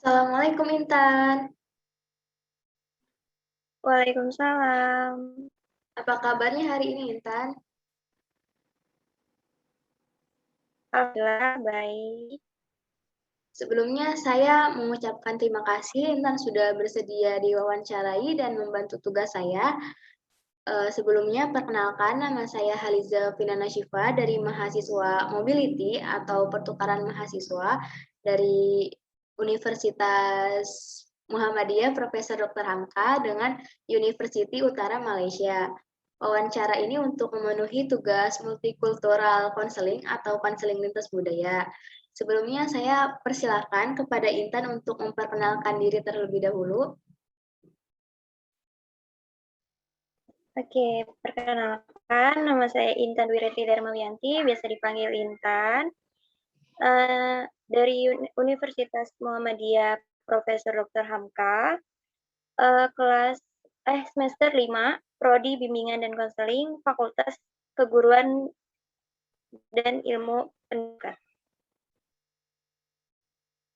Assalamualaikum Intan, Waalaikumsalam. apa kabarnya hari ini Intan? Alhamdulillah baik. Sebelumnya saya mengucapkan terima kasih Intan sudah bersedia diwawancarai dan membantu tugas saya. Sebelumnya perkenalkan nama saya Haliza Finana Syifa dari mahasiswa Mobility atau pertukaran mahasiswa dari Universitas Muhammadiyah Profesor Dr. Hamka dengan University Utara Malaysia. Wawancara ini untuk memenuhi tugas multikultural counseling atau konseling lintas budaya. Sebelumnya saya persilakan kepada Intan untuk memperkenalkan diri terlebih dahulu. Oke, perkenalkan nama saya Intan Wireti Darmawianti, biasa dipanggil Intan. Dari Universitas Muhammadiyah Profesor Dr. Hamka, kelas semester 5, Prodi Bimbingan dan Konseling, Fakultas Keguruan dan Ilmu Pendidikan.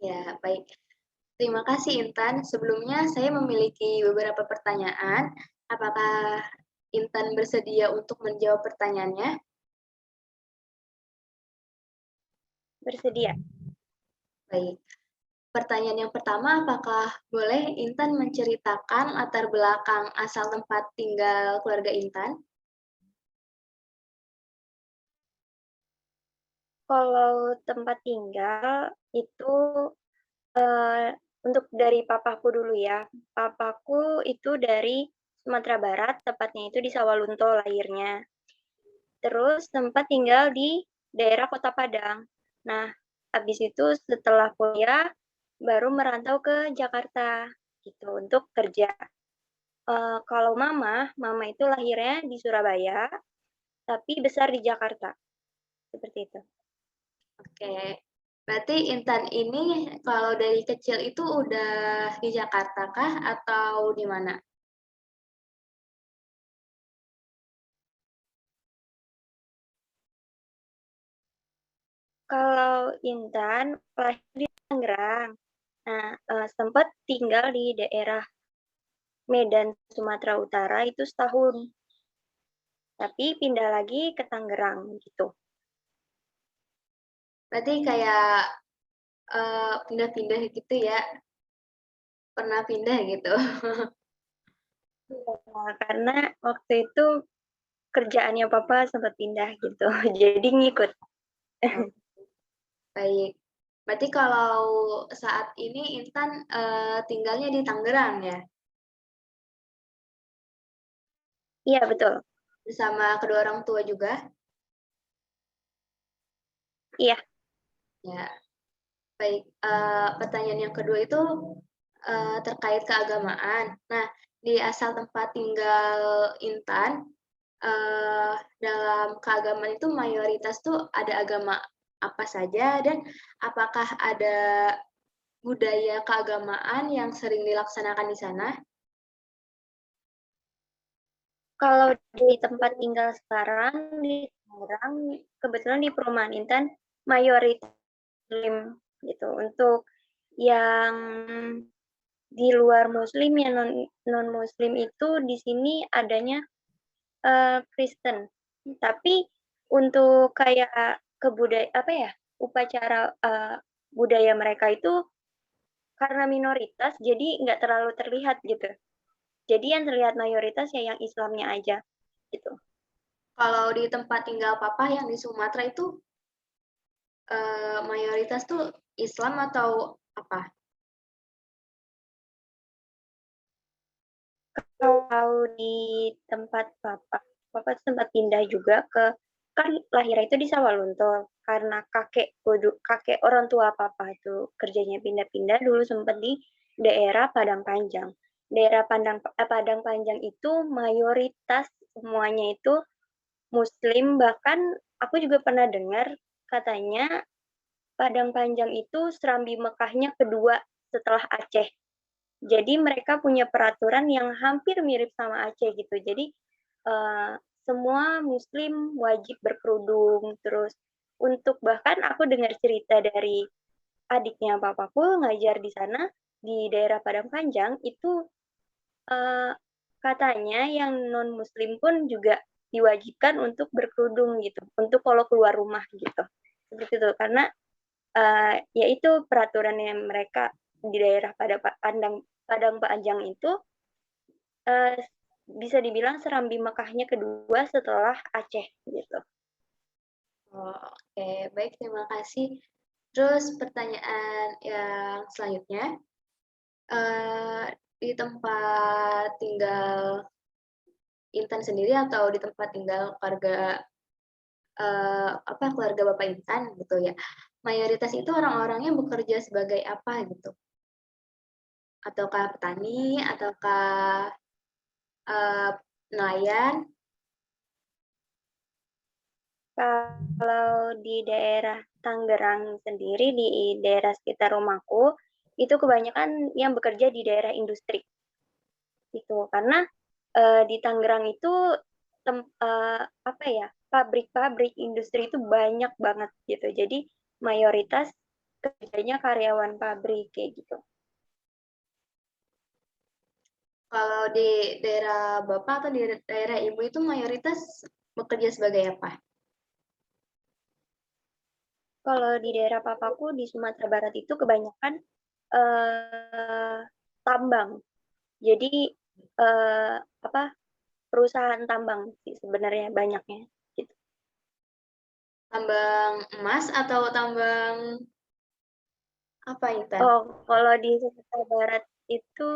Ya, baik. Terima kasih Intan. Sebelumnya saya memiliki beberapa pertanyaan. Apakah Intan bersedia untuk menjawab pertanyaannya? Bersedia. Baik. Pertanyaan yang pertama, apakah boleh Intan menceritakan latar belakang asal tempat tinggal keluarga Intan? Kalau tempat tinggal itu untuk dari papaku dulu ya. Papaku itu dari Sumatera Barat, tepatnya itu di Sawalunto lahirnya. Terus sempat tinggal di daerah Kota Padang. Nah, habis itu setelah kuliah baru merantau ke Jakarta gitu untuk kerja. Kalau mama itu lahirnya di Surabaya, tapi besar di Jakarta. Seperti itu. Oke, berarti Intan ini kalau dari kecil itu udah di Jakarta kah atau di mana? Kalau Intan lahir di Tangerang. Nah, sempat tinggal di daerah Medan, Sumatera Utara itu setahun. Tapi pindah lagi ke Tangerang gitu. Berarti kayak pindah-pindah gitu ya, pernah pindah gitu. Nah, karena waktu itu kerjaannya papa sempat pindah gitu. Jadi ngikut. Oh, baik. Berarti kalau saat ini Intan tinggalnya di Tangerang ya, Iya, betul. bersama kedua orang tua juga. Iya. Ya, baik. Pertanyaan yang kedua itu terkait keagamaan. Nah, di asal tempat tinggal Intan, dalam keagamaan itu mayoritas tuh ada agama apa saja dan apakah ada budaya keagamaan yang sering dilaksanakan di sana? Kalau di tempat tinggal sekarang di Tangerang, kebetulan di perumahan Intan mayoritas Muslim gitu. Untuk yang di luar Muslim, yang non Muslim itu di sini adanya Kristen. Tapi untuk kayak kebudaya apa ya, upacara budaya mereka itu karena minoritas jadi nggak terlalu terlihat gitu. Jadi yang terlihat mayoritas ya yang Islamnya aja gitu. Kalau di tempat tinggal Papa yang di Sumatera itu mayoritas tuh Islam atau apa? Kalau di tempat papa sempat pindah juga ke, kan lahirnya itu di Sawalunto karena kakek orang tua papa itu kerjanya pindah-pindah, dulu sempat di daerah Padang Panjang. Daerah Padang Panjang itu mayoritas semuanya itu Muslim, bahkan aku juga pernah dengar katanya Padang Panjang itu Serambi Mekahnya kedua setelah Aceh. Jadi mereka punya peraturan yang hampir mirip sama Aceh gitu. Jadi uh, semua Muslim wajib berkerudung. Terus untuk bahkan aku dengar cerita dari adiknya papaku ngajar di sana, di daerah Padang Panjang, itu katanya yang non-muslim pun juga diwajibkan untuk berkerudung gitu, untuk kalau keluar rumah gitu. Seperti itu, karena ya itu peraturannya mereka di daerah Padang Panjang itu uh, bisa dibilang Serambi Mekahnya kedua setelah Aceh gitu. Oh, oke, baik, terima kasih. Terus pertanyaan yang selanjutnya, di tempat tinggal Intan sendiri atau di tempat tinggal keluarga keluarga Bapak Intan gitu ya, mayoritas itu orang-orangnya bekerja sebagai apa gitu? Ataukah petani, ataukah nelayan? Kalau di daerah Tangerang sendiri, di daerah sekitar rumahku, itu kebanyakan yang bekerja di daerah industri. Gitu. Karena di Tangerang itu apa ya, pabrik-pabrik industri itu banyak banget gitu. Jadi mayoritas kerjanya karyawan pabrik kayak gitu. Kalau di daerah Bapak atau di daerah Ibu itu mayoritas bekerja sebagai apa? Kalau di daerah papaku di Sumatera Barat itu kebanyakan tambang. Jadi apa, perusahaan tambang sih sebenarnya banyaknya gitu. Tambang emas atau tambang apa, Intan? Oh, kalau di Sumatera Barat itu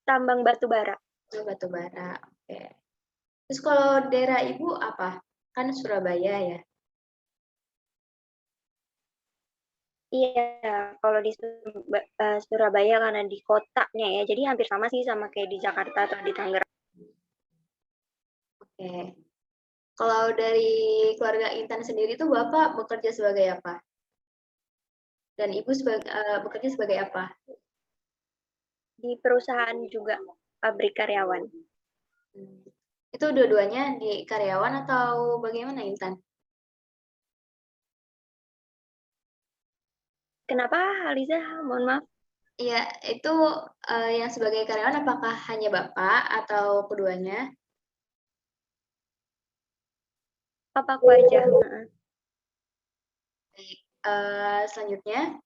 tambang batu bara. Oh, batu bara, oke. Terus kalau daerah Ibu apa? Kan Surabaya ya? Iya, kalau di Surabaya karena di kotanya ya, jadi hampir sama sih sama kayak di Jakarta atau di Tangerang. Oke. Kalau dari keluarga Intan sendiri itu Bapak bekerja sebagai apa? Dan Ibu bekerja sebagai apa? Di perusahaan juga pabrik karyawan. Hmm. Itu dua-duanya di karyawan atau bagaimana, Intan? Kenapa, Aliza? Mohon maaf. Iya, itu yang sebagai karyawan apakah hanya Bapak atau keduanya? Papaku aja. Baik. Selanjutnya,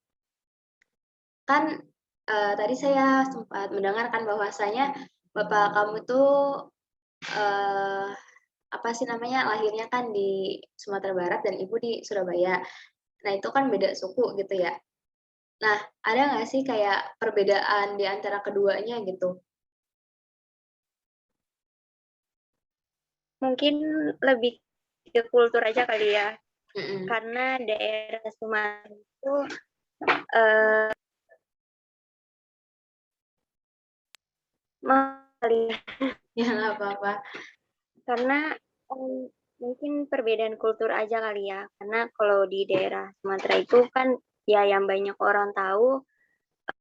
kan tadi saya sempat mendengarkan bahwasanya Bapak kamu tuh eh, apa sih namanya, lahirnya kan di Sumatera Barat dan Ibu di Surabaya. Nah, itu kan beda suku gitu ya. Nah, ada nggak sih kayak perbedaan di antara keduanya gitu? Mungkin lebih ke kultur aja kali ya. Mm-mm. Karena daerah Sumatera itu eh kali ya. Ya, nggak apa-apa. Karena mungkin perbedaan kultur aja kali ya. Karena kalau di daerah Sumatera itu kan ya yang banyak orang tahu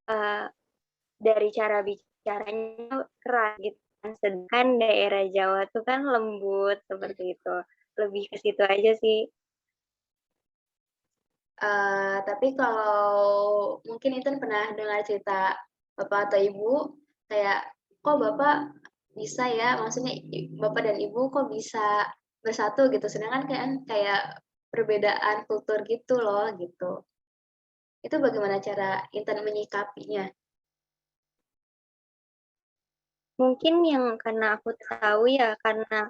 eh, dari cara bicaranya keras gitu kan. Sedangkan daerah Jawa tuh kan lembut seperti itu. Lebih ke situ aja sih. Tapi kalau mungkin itu pernah dengar cerita Bapak atau Ibu, kayak kok Bapak bisa ya, maksudnya Bapak dan Ibu kok bisa bersatu gitu, sedangkan kan kayak perbedaan kultur gitu loh gitu. Itu bagaimana cara Intan menyikapinya? Mungkin yang karena aku tahu ya karena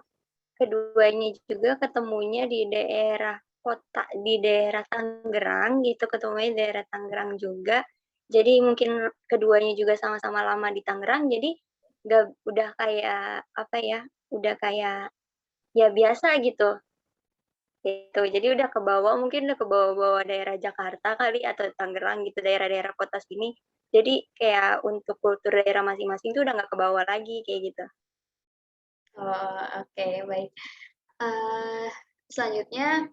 keduanya juga ketemunya di daerah kota, di daerah Tangerang gitu, ketemunya di daerah Tangerang juga. Jadi mungkin keduanya juga sama-sama lama di Tangerang, jadi nggak, udah kayak apa ya, udah kayak ya biasa gitu. Gitu. Jadi udah ke bawah, mungkin udah ke bawah-bawah daerah Jakarta kali atau Tangerang gitu, daerah-daerah kota sini. Jadi kayak untuk kultur daerah masing-masing tuh udah nggak ke bawah lagi kayak gitu. Oh, oke, baik. Eh, Selanjutnya,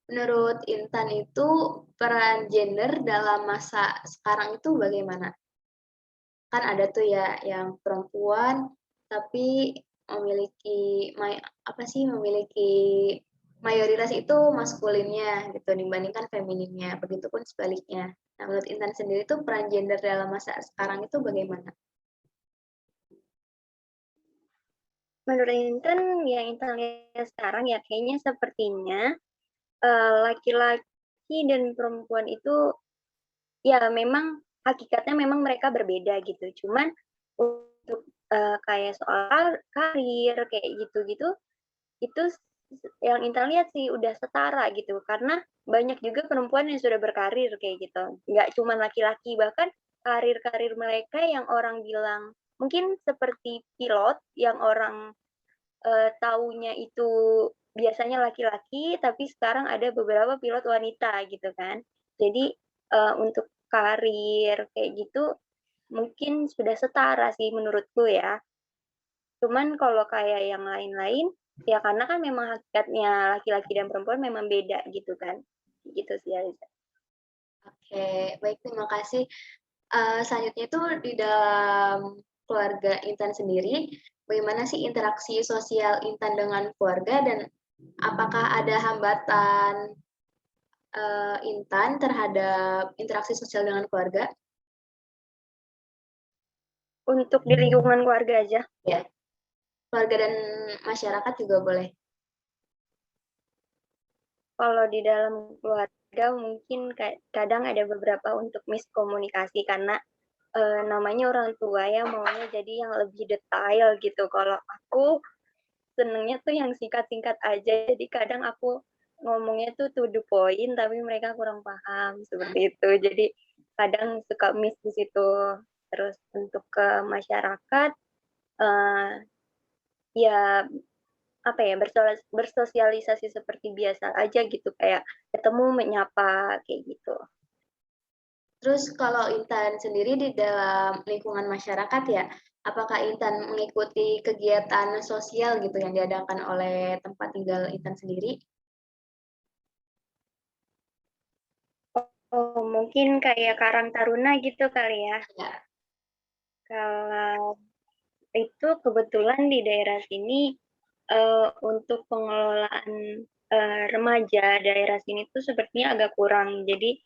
menurut Intan itu peran gender dalam masa sekarang itu bagaimana? Kan ada tuh ya yang perempuan tapi memiliki apa sih, memiliki mayoritas itu maskulinnya gitu dibandingkan femininnya, begitupun sebaliknya. Nah, menurut Intan sendiri tuh peran gender dalam masa sekarang itu bagaimana? Menurut Intan, yang Intan lihat sekarang ya kayaknya sepertinya laki-laki dan perempuan itu ya memang hakikatnya memang mereka berbeda gitu. Cuman untuk kayak soal karir kayak gitu-gitu itu yang Intan lihat sih udah setara gitu. Karena banyak juga perempuan yang sudah berkarir kayak gitu. Nggak cuma laki-laki, bahkan karir-karir mereka yang orang bilang mungkin seperti pilot yang orang taunya itu biasanya laki-laki, tapi sekarang ada beberapa pilot wanita gitu kan. Jadi untuk karir kayak gitu mungkin sudah setara sih menurutku ya. Cuman kalau kayak yang lain-lain, ya karena kan memang hakikatnya laki-laki dan perempuan memang beda gitu kan. Gitu sih Aliza. Oke, baik terima kasih. Selanjutnya itu di dalam keluarga Intan sendiri, bagaimana sih interaksi sosial Intan dengan keluarga dan apakah ada hambatan Intan terhadap interaksi sosial dengan keluarga? Untuk di lingkungan keluarga aja. Ya, keluarga dan masyarakat juga boleh. Kalau di dalam keluarga mungkin kadang ada beberapa untuk miskomunikasi karena namanya orang tua ya maunya jadi yang lebih detail gitu. Kalau aku senengnya tuh yang singkat-singkat aja. Jadi kadang aku ngomongnya tuh to the point tapi mereka kurang paham seperti itu. Jadi kadang suka miss di situ. Terus untuk ke masyarakat uh, ya apa ya bersosialisasi seperti biasa aja gitu kayak ketemu menyapa kayak gitu. Terus kalau Intan sendiri di dalam lingkungan masyarakat ya, apakah Intan mengikuti kegiatan sosial gitu yang diadakan oleh tempat tinggal Intan sendiri? Oh, mungkin kayak Karang Taruna gitu kali ya. Ya. Kalau itu kebetulan di daerah sini untuk pengelolaan remaja daerah sini tuh sepertinya agak kurang. Jadi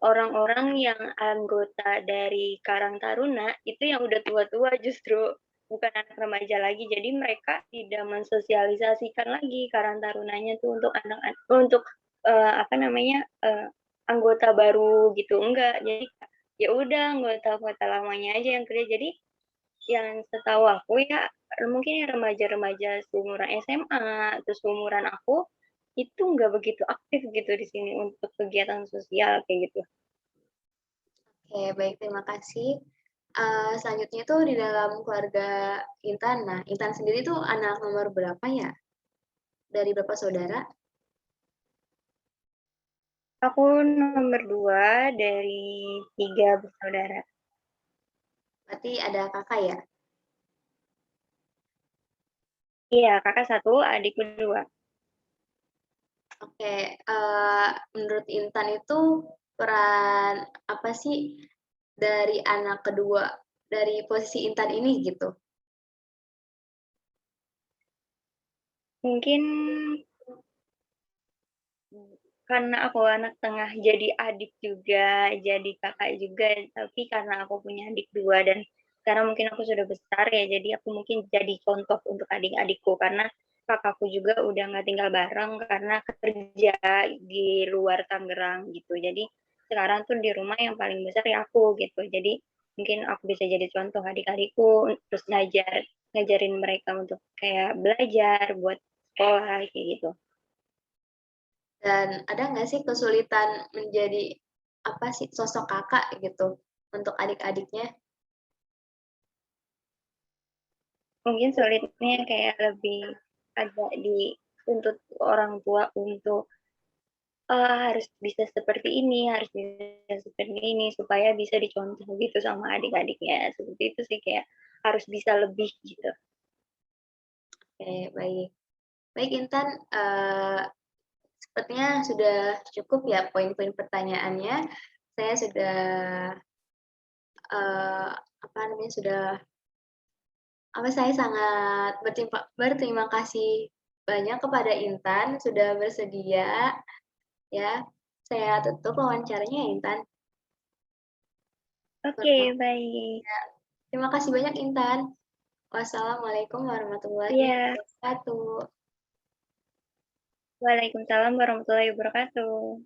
orang-orang yang anggota dari Karang Taruna itu yang udah tua-tua justru bukan anak remaja lagi. Jadi mereka tidak mensosialisasikan lagi Karang Tarunanya tuh untuk anak-anak untuk apa namanya anggota baru gitu enggak. Jadi ya udah anggota-anggota lamanya aja yang kerja. Jadi yang setahu aku ya mungkin remaja-remaja seumuran SMA atau seumuran aku itu nggak begitu aktif gitu di sini untuk kegiatan sosial kayak gitu. Oke, baik terima kasih. Selanjutnya itu di dalam keluarga Intan. Nah, Intan sendiri tuh anak nomor berapa ya? Dari berapa saudara? Aku nomor 2 dari 3 bersaudara. Berarti ada kakak ya? Iya, kakak 1, adikku 2. Oke, menurut Intan itu peran apa sih dari anak kedua dari posisi Intan ini gitu? Mungkin karena aku anak tengah jadi adik juga, jadi kakak juga, tapi karena aku punya adik 2 dan sekarang mungkin aku sudah besar ya, jadi aku mungkin jadi contoh untuk adik-adikku karena kakakku juga udah nggak tinggal bareng karena kerja di luar Tangerang gitu. Jadi sekarang tuh di rumah yang paling besar ya aku gitu. Jadi mungkin aku bisa jadi contoh adik-adikku terus ngajarin mereka untuk kayak belajar buat sekolah kayak gitu. Dan ada nggak sih kesulitan menjadi apa sih sosok kakak gitu untuk adik-adiknya? Mungkin sulitnya kayak lebih ada untuk orang tua untuk harus bisa seperti ini, harus bisa seperti ini supaya bisa dicontoh gitu sama adik-adiknya. Seperti itu sih kayak harus bisa lebih gitu. Oke, baik. Baik Intan, sepertinya sudah cukup ya poin-poin pertanyaannya. Saya sudah apa namanya sudah apa saya sangat berterima kasih banyak kepada Intan sudah bersedia ya. Saya tutup wawancaranya ya, Intan. Oke, baik. Terima kasih banyak, Intan. Wassalamualaikum warahmatullahi Iya. wabarakatuh. Waalaikumsalam warahmatullahi wabarakatuh.